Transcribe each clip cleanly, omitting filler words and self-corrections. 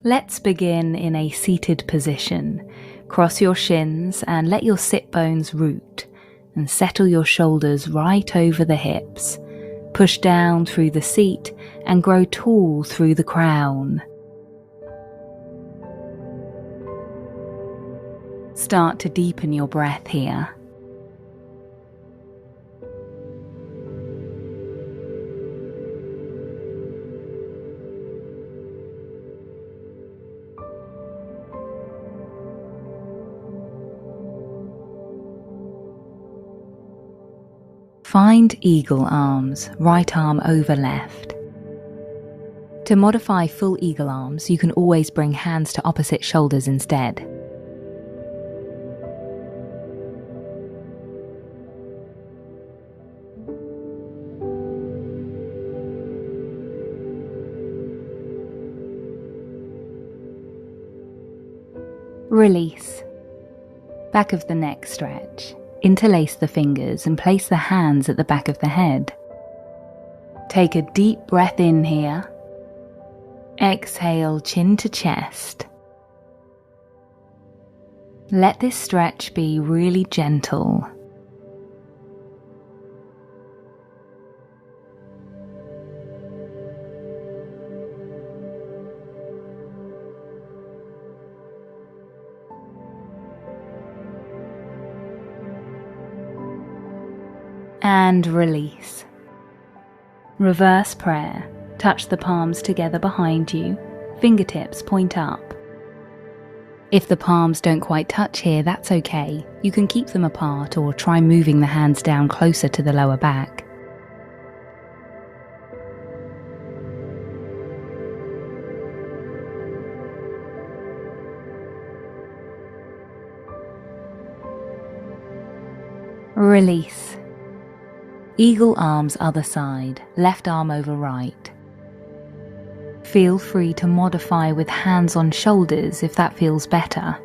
Let's begin in a seated position. Cross your shins and let your sit bones root, and settle your shoulders right over the hips. Push down through the seat and grow tall through the crown. Start to deepen your breath here. Find eagle arms, right arm over left. To modify full eagle arms, you can always bring hands to opposite shoulders instead. Release. Back of the neck stretch. Interlace the fingers and place the hands at the back of the head. Take a deep breath in here. Exhale, chin to chest. Let this stretch be really gentle. And release. Reverse prayer. Touch the palms together behind you. Fingertips point up. If the palms don't quite touch here, that's okay. You can keep them apart or try moving the hands down closer to the lower back. Release. Eagle arms other side, left arm over right. Feel free to modify with hands on shoulders if that feels better.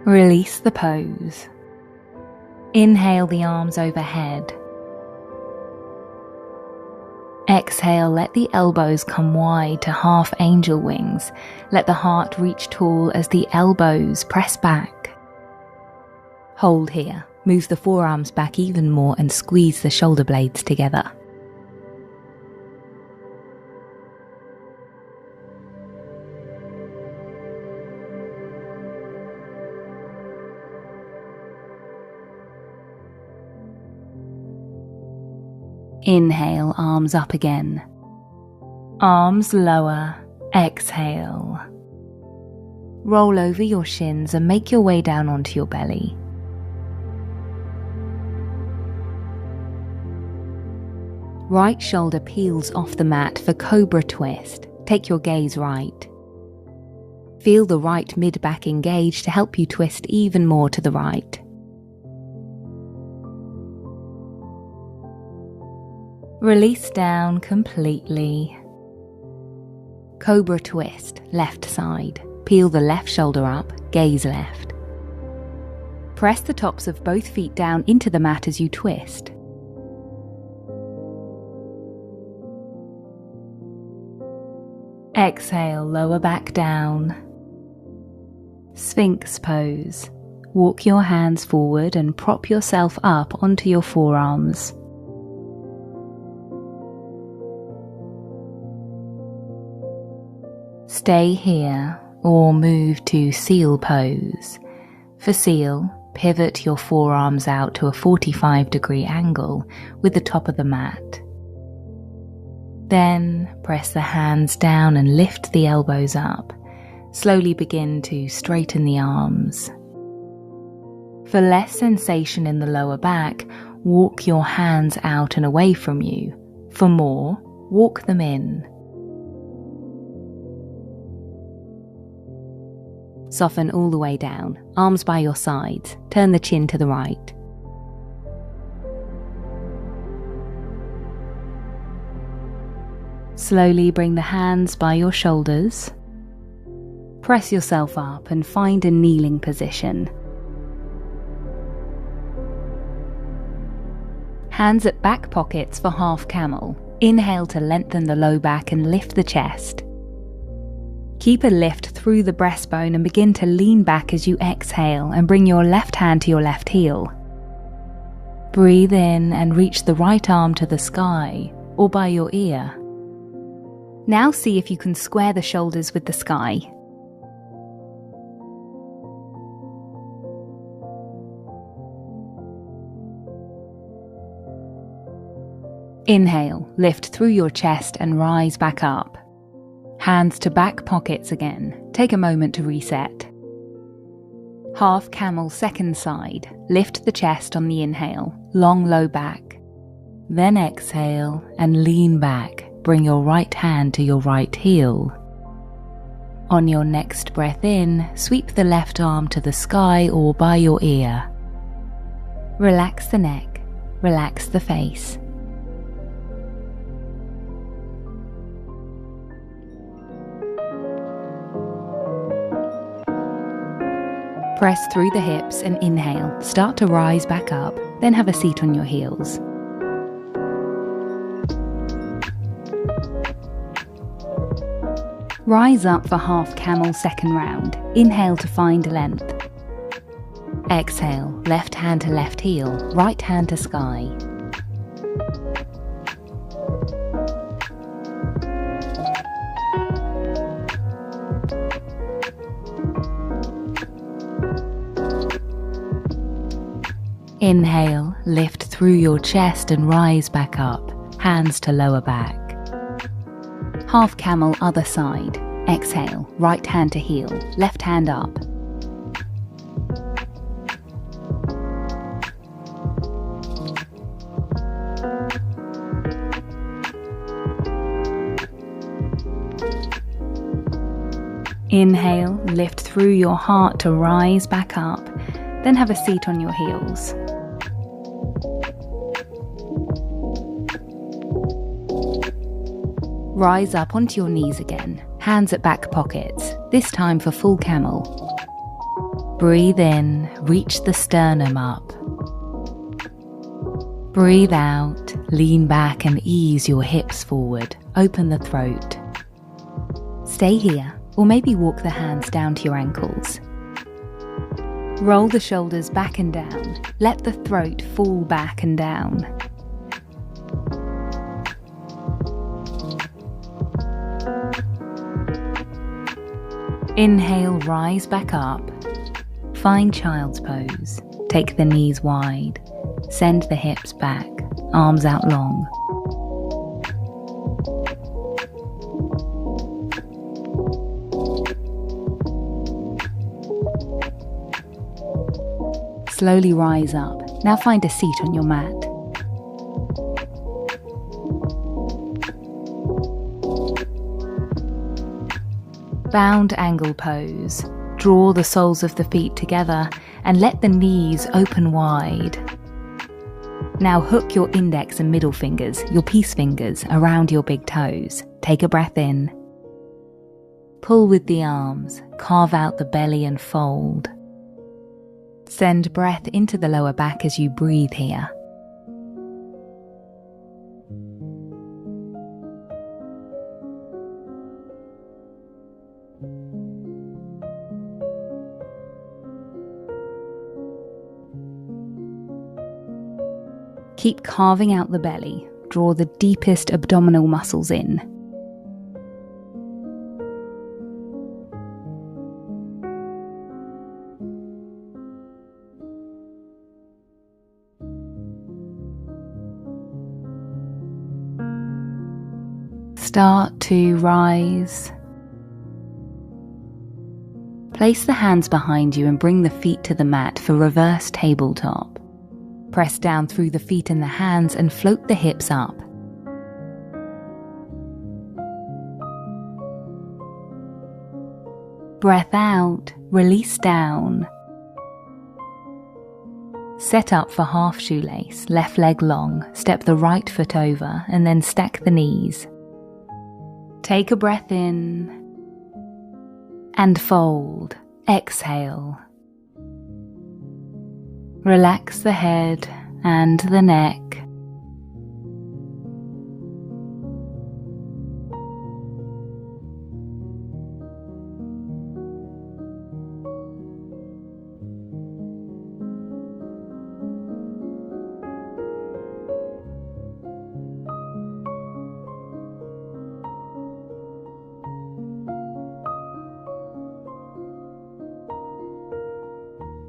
Release the pose. Inhale the arms overhead. Exhale, let the elbows come wide to half angel wings. Let the heart reach tall as the elbows press back. Hold here. Move the forearms back even more and squeeze the shoulder blades together. Inhale, arms up again. Arms lower. Exhale. Roll over your shins and make your way down onto your belly. Right shoulder peels off the mat for cobra twist. Take your gaze right. Feel the right mid-back engage to help you twist even more to the right. Release down completely. Cobra twist, left side. Peel the left shoulder up, gaze left. Press the tops of both feet down into the mat as you twist. Exhale, lower back down. Sphinx pose. Walk your hands forward and prop yourself up onto your forearms. Stay here or move to seal pose. For seal, pivot your forearms out to a 45-degree angle with the top of the mat. Then press the hands down and lift the elbows up. Slowly begin to straighten the arms. For less sensation in the lower back, walk your hands out and away from you. For more, walk them in. Soften all the way down, arms by your sides, turn the chin to the right. Slowly bring the hands by your shoulders. Press yourself up and find a kneeling position. Hands at back pockets for half camel. Inhale to lengthen the low back and lift the chest. Keep a lift through the breastbone and begin to lean back as you exhale and bring your left hand to your left heel. Breathe in and reach the right arm to the sky or by your ear. Now see if you can square the shoulders with the sky. Inhale, lift through your chest and rise back up. Hands to back pockets again. Take a moment to reset. Half camel second side. Lift the chest on the inhale, long low back. Then exhale and lean back. Bring your right hand to your right heel. On your next breath in, sweep the left arm to the sky or by your ear. Relax the neck, relax the face. Press through the hips and inhale. Start to rise back up, then have a seat on your heels. Rise up for half camel second round. Inhale to find length. Exhale, left hand to left heel, right hand to sky. Inhale, lift through your chest and rise back up, hands to lower back. Half camel other side. Exhale, right hand to heel, left hand up. Inhale, lift through your heart to rise back up, then have a seat on your heels. Rise up onto your knees again, hands at back pockets, this time for full camel. Breathe in, reach the sternum up. Breathe out, lean back and ease your hips forward, open the throat. Stay here, or maybe walk the hands down to your ankles. Roll the shoulders back and down, let the throat fall back and down. Inhale, rise back up. Find child's pose. Take the knees wide. Send the hips back, arms out long. Slowly rise up. Now find a seat on your mat. Bound angle pose. Draw the soles of the feet together and let the knees open wide. Now hook your index and middle fingers, your peace fingers, around your big toes. Take a breath in. Pull with the arms, carve out the belly and fold. Send breath into the lower back as you breathe here. Keep carving out the belly. Draw the deepest abdominal muscles in. Start to rise. Place the hands behind you and bring the feet to the mat for reverse tabletop. Press down through the feet and the hands and float the hips up. Breath out, release down. Set up for half shoelace, left leg long, step the right foot over and then stack the knees. Take a breath in and fold. Exhale. Relax the head and the neck.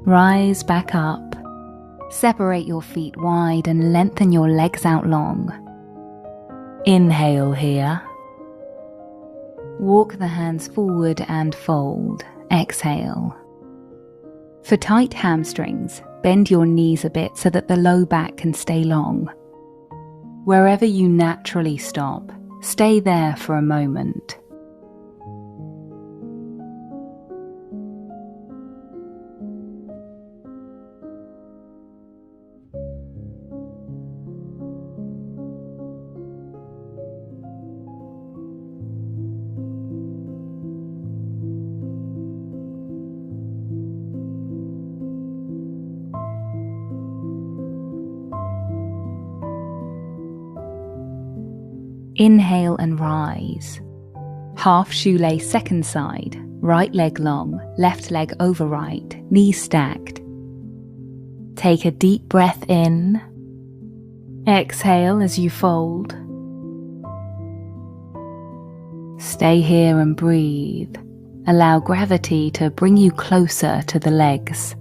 Rise back up. Separate your feet wide and lengthen your legs out long. Inhale here. Walk the hands forward and fold. Exhale. For tight hamstrings, bend your knees a bit so that the low back can stay long. Wherever you naturally stop, stay there for a moment. Inhale and rise. Half shoelace second side, right leg long, left leg over right, knees stacked. Take a deep breath in. Exhale as you fold. Stay here and breathe. Allow gravity to bring you closer to the legs.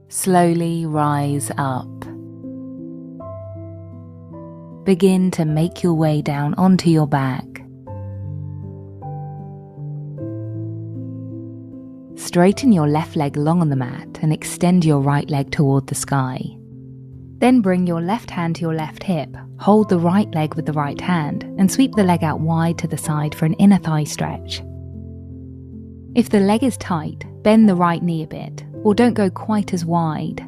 Slowly rise up. Begin to make your way down onto your back. Straighten your left leg long on the mat and extend your right leg toward the sky. Then bring your left hand to your left hip, hold the right leg with the right hand, and sweep the leg out wide to the side for an inner thigh stretch. If the leg is tight, bend the right knee a bit, or don't go quite as wide.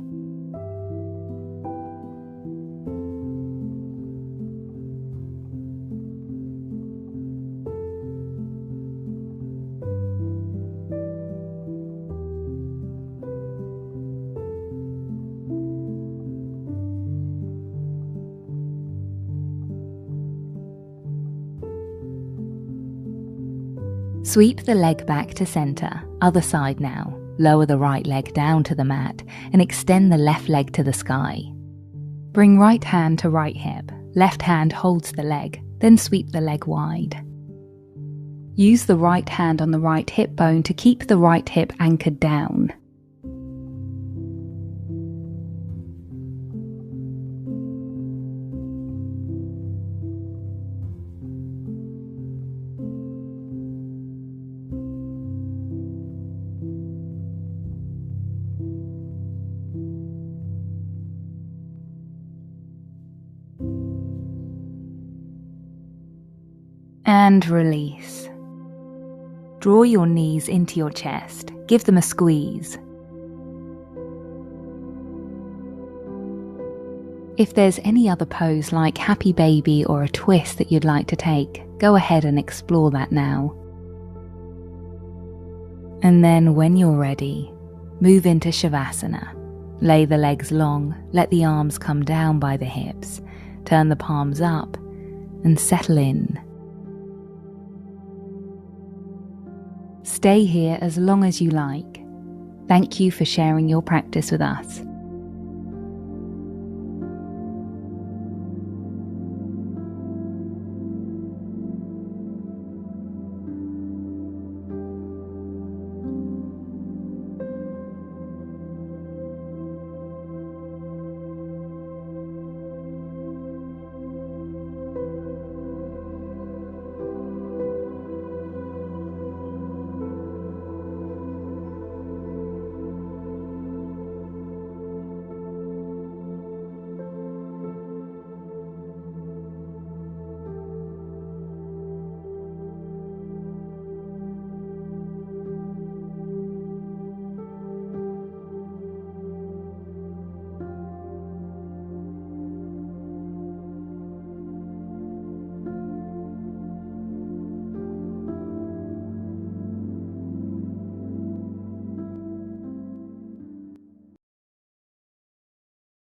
Sweep the leg back to center, other side now. Lower the right leg down to the mat and extend the left leg to the sky. Bring right hand to right hip, left hand holds the leg, then sweep the leg wide. Use the right hand on the right hip bone to keep the right hip anchored down. And release. Draw your knees into your chest. Give them a squeeze. If there's any other pose like happy baby or a twist that you'd like to take, go ahead and explore that now. And then when you're ready, move into Shavasana. Lay the legs long, let the arms come down by the hips, turn the palms up, and settle in. Stay here as long as you like. Thank you for sharing your practice with us.